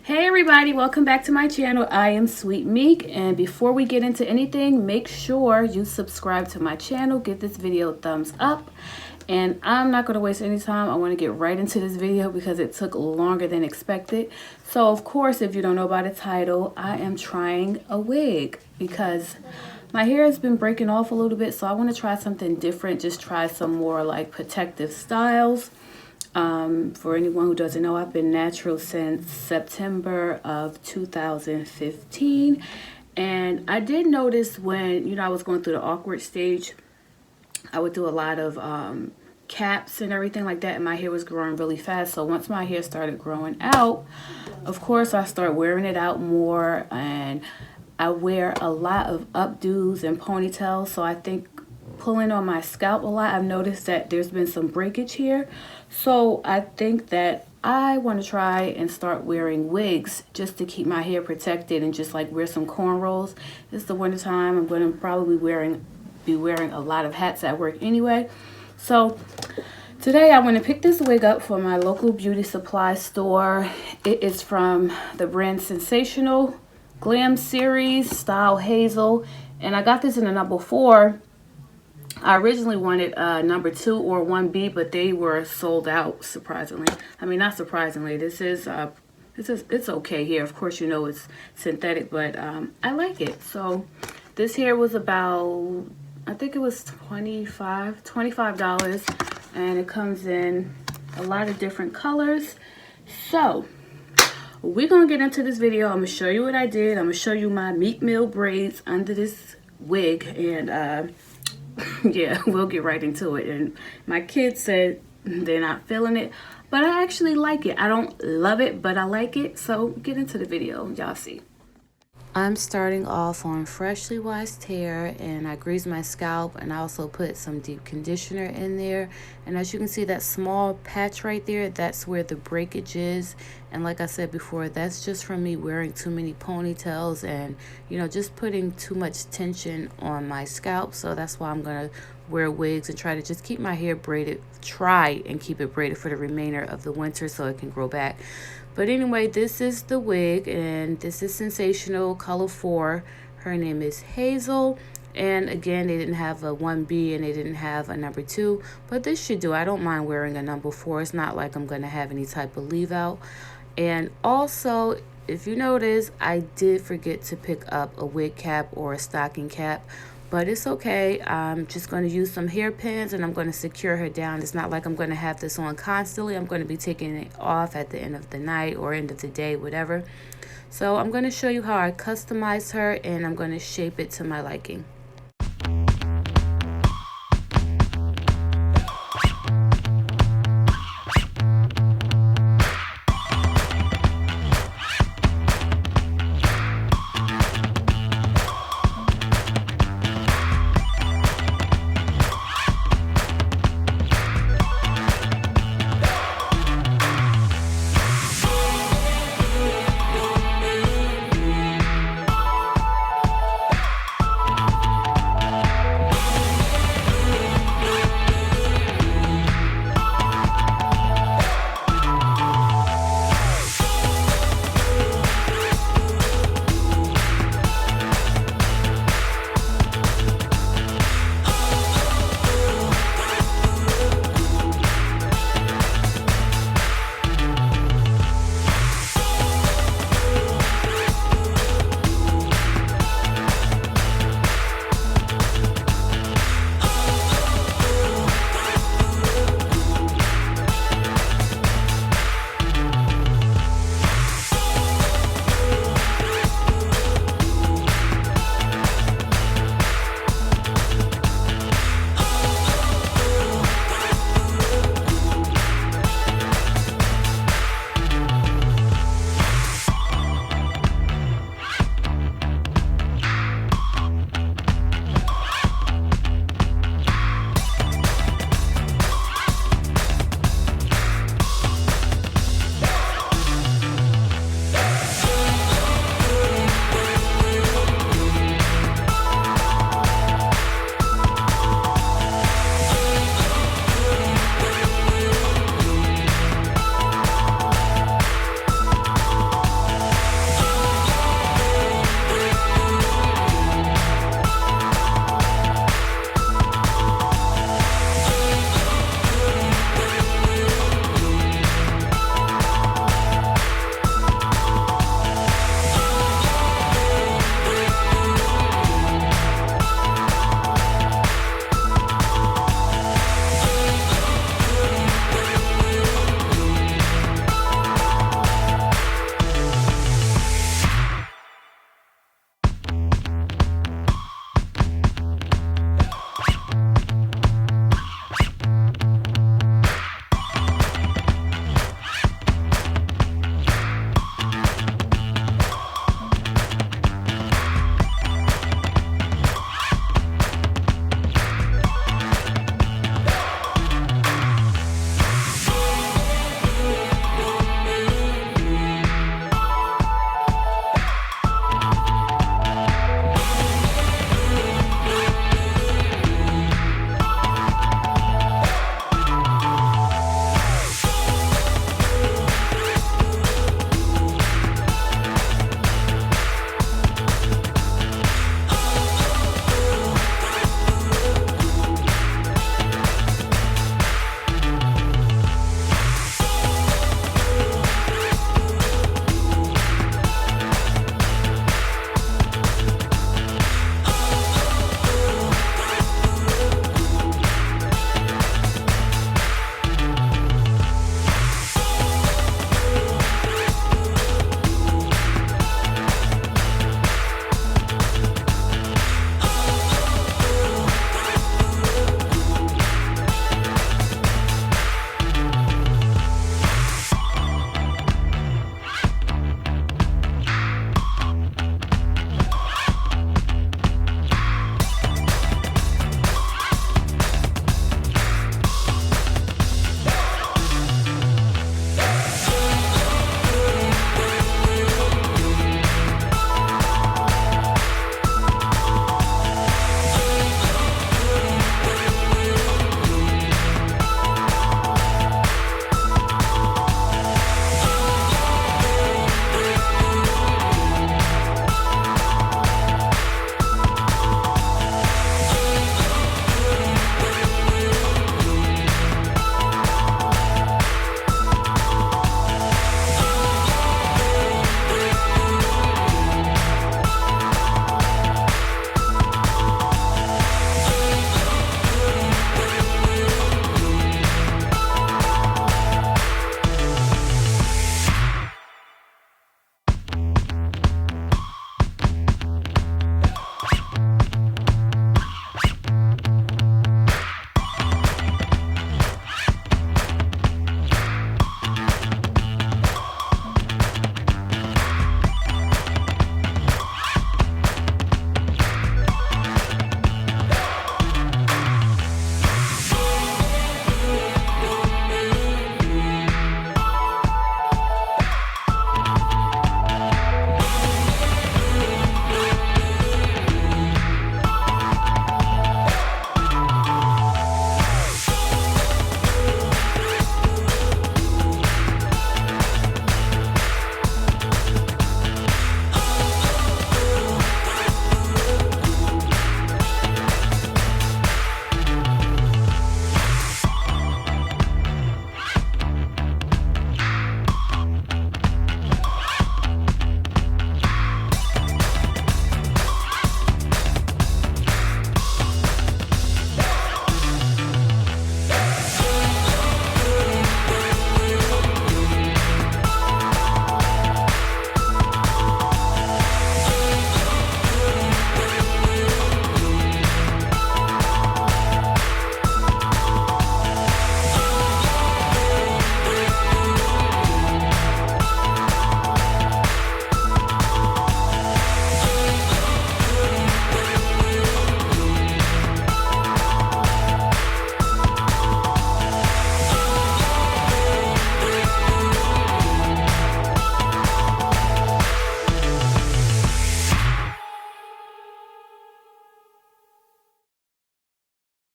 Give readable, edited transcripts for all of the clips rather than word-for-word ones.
Hey everybody, welcome back to my channel. I am Sweet Meek, and before we get into anything, make sure you subscribe to my channel, give this video a thumbs up, and I'm not going to waste any time. I want to get right into this video because it took longer than expected. So of course, if you don't know by the title, I am trying a wig because my hair has been breaking off a little bit, so I want to try something different, just try some more like protective styles. For anyone who doesn't know, I've been natural since September of 2015. And I did notice when, I was going through the awkward stage, I would do a lot of caps and everything like that. And my hair was growing really fast. So once my hair started growing out, of course, I start wearing it out more. And I wear a lot of updos and ponytails. So I think pulling on my scalp a lot, I've noticed that there's been some breakage here. So I think that I want to try and start wearing wigs just to keep my hair protected and just like wear some cornrows. It's the winter time. I'm going to probably be wearing a lot of hats at work anyway. So today I want to pick this wig up from my local beauty supply store. It is from the brand Sensational Glam series, style Hazel, and I got this in a number 4. I originally wanted number 2 or 1B, but they were sold out, surprisingly. I mean, not surprisingly. It's okay here. Of course, it's synthetic, but I like it. So this here was about, I think it was $25, and it comes in a lot of different colors. So we're gonna get into this video. I'm gonna show you what I did. I'm gonna show you my Meek Mill braids under this wig, and yeah, we'll get right into it. And my kids said they're not feeling it, but I actually like it. I don't love it, but I like it. So get into the video, y'all see. I'm starting off on freshly washed hair, and I grease my scalp, and I also put some deep conditioner in there. And as you can see, that small patch right there, that's where the breakage is. And like I said before, that's just from me wearing too many ponytails and just putting too much tension on my scalp. So that's why I'm gonna wear wigs and try to just keep my hair braided, try and keep it braided for the remainder of the winter so it can grow back. But anyway, this is the wig, and this is Sensational color 4. Her name is Hazel. And again, they didn't have a 1B and they didn't have a number 2, but this should do. I don't mind wearing a number 4. It's not like I'm going to have any type of leave out. And also, if you notice, I did forget to pick up a wig cap or a stocking cap. But it's okay. I'm just going to use some hairpins and I'm going to secure her down. It's not like I'm going to have this on constantly. I'm going to be taking it off at the end of the night or end of the day, whatever. So I'm going to show you how I customize her, and I'm going to shape it to my liking.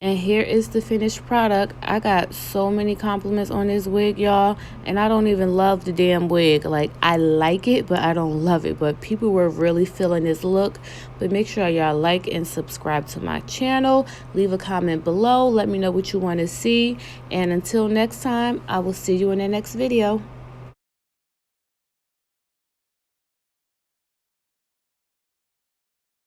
And here is the finished product. I got so many compliments on this wig, y'all. And I don't even love the damn wig. Like, I like it, but I don't love it. But people were really feeling this look. But make sure y'all like and subscribe to my channel. Leave a comment below. Let me know what you want to see. And until next time, I will see you in the next video.